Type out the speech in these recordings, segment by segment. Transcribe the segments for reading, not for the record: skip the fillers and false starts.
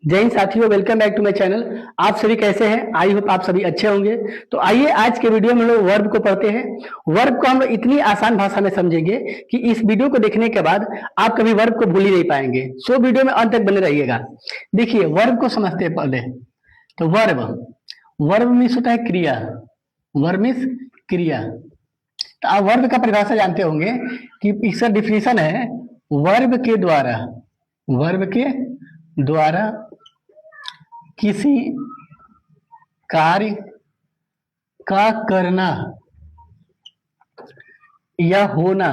जय हिंद साथियों, welcome back to my channel. आप सभी कैसे हैं? आई होप आप सभी अच्छे होंगे। तो आइए आज के वीडियो में हम लोग वर्ब को पढ़ते हैं। वर्ब को हम लोग इतनी आसान भाषा में समझेंगे कि इस वीडियो को देखने के बाद आप कभी वर्ब को भूल ही नहीं पाएंगे। सो वीडियो में अंत तक बने रहिएगा। देखिए, वर्ब को समझते हैं पहले। तो वर्ब वर्ब मीन्स होता है क्रिया। वर्ब मीन्स क्रिया। तो आप वर्ब का परिभाषा जानते होंगे कि इसका डिफिनेशन है वर्ब के द्वारा किसी कार्य का करना या होना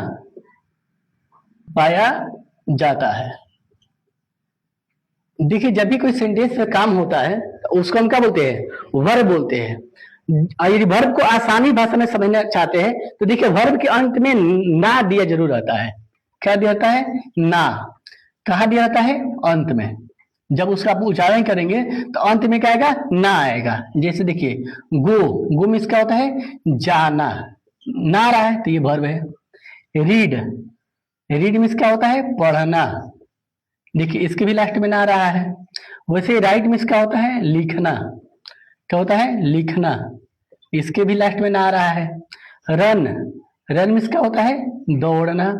पाया जाता है। देखिए, जब भी कोई सेंटेंस में काम होता है तो उसको हम क्या बोलते हैं? वर्ब बोलते हैं। यदि वर्ब को आसानी भाषा में समझना चाहते हैं तो देखिए, वर्ब के अंत में ना दिया जरूर रहता है। क्या दिया जाता है? ना। कहा दिया जाता है? अंत में। जब उसका आप उच्चारण करेंगे तो अंत में क्या आएगा? ना आएगा। जैसे देखिए, गो मीन्स क्या होता है? जाना। ना आ रहा है तो ये वर्ब है। रीड मीन्स क्या होता है? पढ़ना। देखिए, इसके भी लास्ट में ना आ रहा है। वैसे राइट मीन्स क्या होता है? लिखना। क्या होता है? लिखना। इसके भी लास्ट में ना आ रहा है। रन मीन्स क्या होता है? दौड़ना।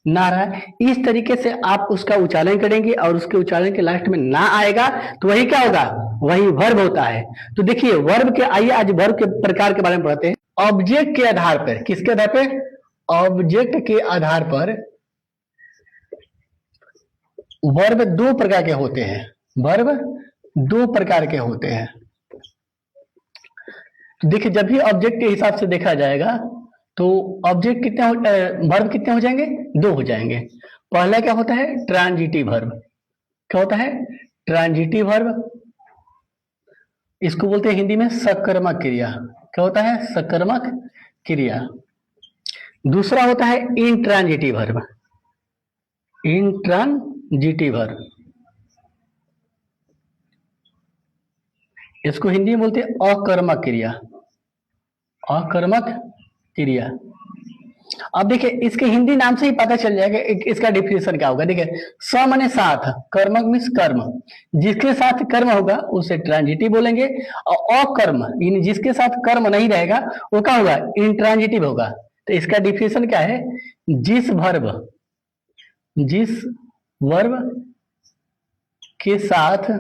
ना आ रहा है। इस तरीके से आप उसका उच्चारण करेंगे और उसके उच्चारण के लास्ट में ना आएगा तो वही क्या होगा? वही वर्ब होता है। तो देखिए, वर्ब के आइए आज वर्ब के प्रकार के बारे में पढ़ते हैं। ऑब्जेक्ट के आधार पर। किसके आधार पर? ऑब्जेक्ट के आधार पर वर्ब दो प्रकार के होते हैं। वर्ब दो प्रकार के होते हैं। देखिए, जब भी ऑब्जेक्ट के हिसाब से देखा जाएगा तो ऑब्जेक्ट वर्ब कितने हो जाएंगे? दो हो जाएंगे। पहला क्या होता है? Transitive verb. क्या होता है? Transitive verb. इसको बोलते हैं हिंदी में सकर्मक क्रिया। क्या होता है? सकर्मक क्रिया। दूसरा होता है इंट्रांजिटिव वर्ब। इंट्रांजिटिव वर्ब, इसको हिंदी में बोलते हैं अकर्मक क्रिया। अकर्मक क्रिया। अब देखिए, इसके हिंदी नाम से ही पता चल जाएगा इसका डिफिनेशन क्या होगा। देखिए, स माने साथ, कर्मक मीन्स कर्म। जिसके साथ कर्म होगा उसे ट्रांजिटिव बोलेंगे, और अकर्म यानी जिसके साथ कर्म नहीं रहेगा वो क्या होगा? इंट्रांजिटिव होगा। तो इसका डिफिनेशन क्या है? जिस वर्ब के साथ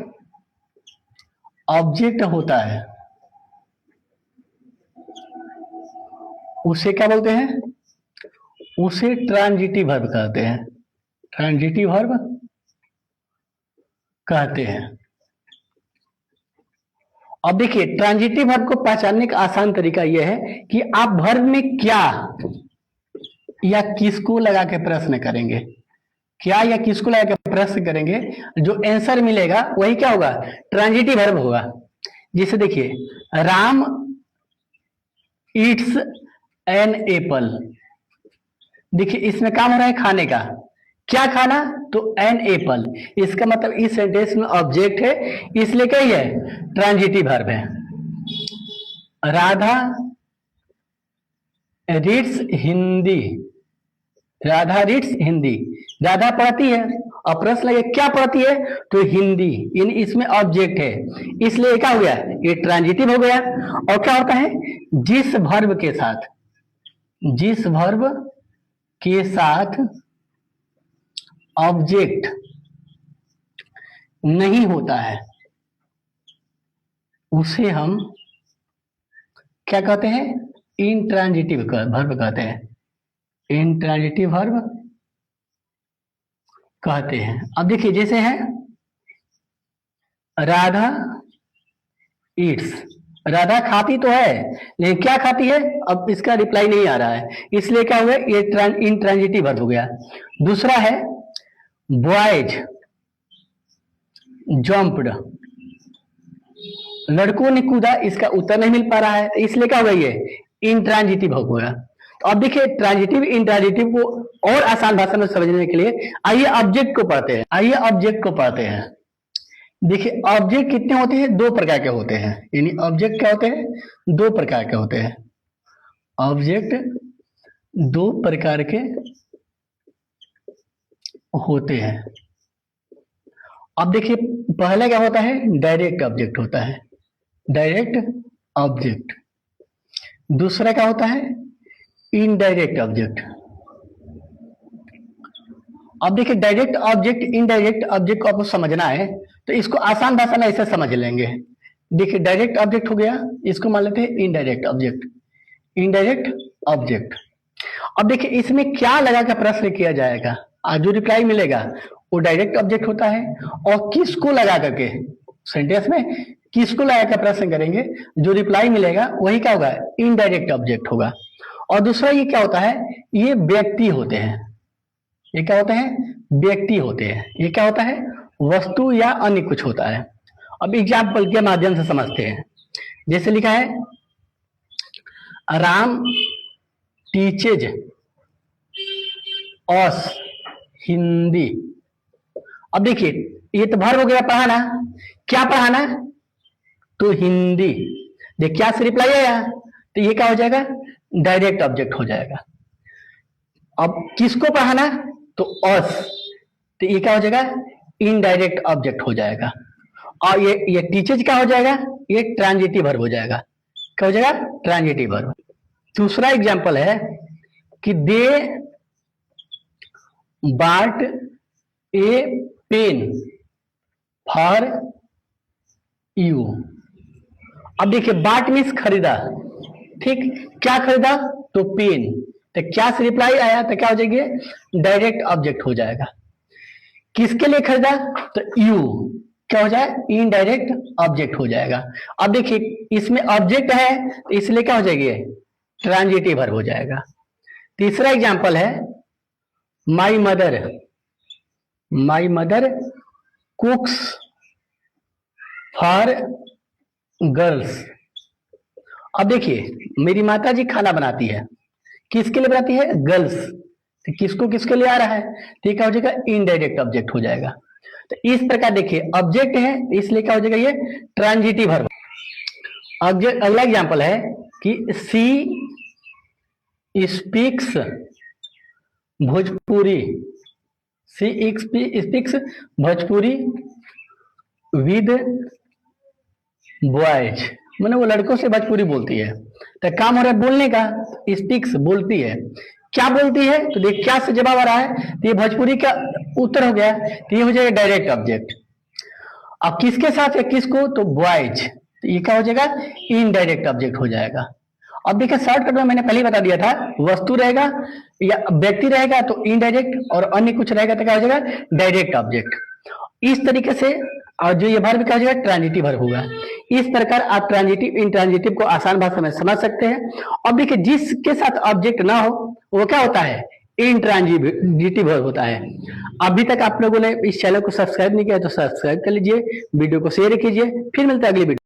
ऑब्जेक्ट होता है उसे क्या बोलते हैं? उसे ट्रांजिटिव वर्ब कहते हैं। ट्रांजिटिव वर्ब कहते हैं। अब देखिए, ट्रांजिटिव वर्ब को पहचानने का आसान तरीका यह है कि आप वर्ब में क्या या किसको लगा के प्रश्न करेंगे। क्या या किसको लगा के प्रश्न करेंगे, जो आंसर मिलेगा वही क्या होगा? ट्रांजिटिव वर्ब होगा। जैसे देखिए, राम ईट्स एन एप्पल। देखिए, इसमें काम हो रहा है खाने का। क्या खाना? तो एन एप्पल। इसका मतलब इस सेंटेंस में ऑब्जेक्ट है, इसलिए क्या है? ट्रांजिटिव वर्ब है। राधा रीड्स हिंदी। राधा रीड्स हिंदी। राधा पढ़ती है और प्रश्न लगे क्या पढ़ती है? तो हिंदी, यानी इसमें ऑब्जेक्ट है, इसलिए क्या हो गया? ये ट्रांजिटिव हो गया। और क्या होता है? जिस वर्ब के साथ ऑब्जेक्ट नहीं होता है उसे हम क्या कहते हैं? इंट्रांजिटिव वर्ब कहते हैं। इंट्रांजिटिव वर्ब कहते हैं। अब देखिए, जैसे है राधा ईट्स। राधा खाती तो है लेकिन क्या खाती है? अब इसका रिप्लाई नहीं आ रहा है, इसलिए क्या हुआ? ये इंट्रांजिटिव वर्ब हो गया। दूसरा है बॉयज जंप्ड। लड़कों ने कूदा, इसका उत्तर नहीं मिल पा रहा है, इसलिए क्या हो गई? ये इंट्रांजिटिव हो गया। तो अब देखिए, ट्रांजिटिव इंट्रांजिटिव को और आसान भाषा में समझने के लिए आइए ऑब्जेक्ट को पढ़ते हैं। देखिए, ऑब्जेक्ट कितने होते हैं? दो प्रकार के होते हैं। यानी ऑब्जेक्ट क्या होते हैं? दो प्रकार के होते हैं। ऑब्जेक्ट दो प्रकार के होते हैं। अब देखिए पहले क्या होता है, डायरेक्ट ऑब्जेक्ट होता है, डायरेक्ट ऑब्जेक्ट। दूसरा क्या होता है, इनडायरेक्ट ऑब्जेक्ट। अब देखिए डायरेक्ट ऑब्जेक्ट इनडायरेक्ट ऑब्जेक्ट को आपको समझना है तो इसको आसान भाषा में ऐसे समझ लेंगे। देखिए डायरेक्ट ऑब्जेक्ट हो गया, इसको मान लेते हैं इनडायरेक्ट ऑब्जेक्ट, इनडायरेक्ट ऑब्जेक्ट। अब देखिए इसमें क्या लगा कर प्रश्न किया जाएगा, आज जो रिप्लाई मिलेगा वो डायरेक्ट ऑब्जेक्ट होता है, और किसको लगा करके सेंटेंस में किसको लगा कर प्रश्न करेंगे, जो रिप्लाई मिलेगा वही क्या होगा, इनडायरेक्ट ऑब्जेक्ट होगा। और दूसरा ये क्या होता है, ये व्यक्ति होते हैं, ये क्या होते हैं, व्यक्ति होते हैं। ये क्या होता है, वस्तु या अन्य कुछ होता है। अब एग्जाम्पल के माध्यम से समझते हैं। जैसे लिखा है राम टीचेज अस हिंदी। अब देखिए ये तो वर्ब हो गया पढ़ाना, क्या पढ़ाना, तो हिंदी। देख क्या से रिप्लाई आया, तो ये क्या हो जाएगा, डायरेक्ट ऑब्जेक्ट हो जाएगा। अब किसको पढ़ाना, तो अस, तो ये क्या हो जाएगा, इनडायरेक्ट ऑब्जेक्ट हो जाएगा। और ये टीचर्स क्या हो जाएगा, ये ट्रांजिटिव वर्ब हो जाएगा। क्या हो जाएगा, ट्रांजिटिव वर्ब। दूसरा एग्जांपल है कि they bought a pen for you. अब देखिए बाट मीन्स खरीदा, ठीक, क्या खरीदा, तो पेन। तो क्या से रिप्लाई आया, तो क्या हो जाएगी, डायरेक्ट ऑब्जेक्ट हो जाएगा। किसके लिए खरीदा, तो यू, क्या हो जाए, इनडायरेक्ट ऑब्जेक्ट हो जाएगा। अब देखिए इसमें ऑब्जेक्ट है तो इसलिए क्या हो जाएगी, ट्रांजिटिव वर्ब हो जाएगा। तीसरा एग्जांपल है my mother, my mother कुक्स for girls. अब देखिए मेरी माता जी खाना बनाती है, किसके लिए बनाती है, गर्ल्स। तो किसको किसके लिए आ रहा है, तो ये क्या हो जाएगा, इनडायरेक्ट ऑब्जेक्ट हो जाएगा। तो इस प्रकार देखिए ऑब्जेक्ट है इसलिए क्या हो जाएगा, ये ट्रांजिटिव वर्ब। अगला एग्जांपल है कि she speaks Bhojpuri, she speaks Bhojpuri with boys, मैंने वो लड़कों से भोजपुरी बोलती है। तो काम हो रहा है बोलने का, स्पीक्स बोलती है, क्या बोलती है, तो देख क्या से जवाब आ रहा है, तो ये भोजपुरी का उत्तर हो गया, तो ये हो जाएगा डायरेक्ट ऑब्जेक्ट। अब किसके साथ है, किसको, तो बॉयज, तो ये क्या हो जाएगा, इनडायरेक्ट ऑब्जेक्ट हो जाएगा। अब देखिए शॉर्टकट में मैंने पहले ही बता दिया था, वस्तु रहेगा या व्यक्ति रहेगा तो इनडायरेक्ट, और अन्य कुछ रहेगा तो क्या हो जाएगा, डायरेक्ट ऑब्जेक्ट। इस तरीके से, और जो ये वर्ब क्या हो जाएगा, ट्रांजिटिव वर्ब होगा। इस प्रकार आप ट्रांजिटिव इंट्रांजिटिव को आसान भाषा में समझ सकते हैं। अब देखिए जिसके साथ ऑब्जेक्ट ना हो वो क्या होता है, इंट्रांजिटिव वर्ब होता है। अभी तक आप लोगों ने इस चैनल को सब्सक्राइब नहीं किया तो सब्सक्राइब कर लीजिए, वीडियो को शेयर कीजिए। फिर मिलता है अगली वीडियो।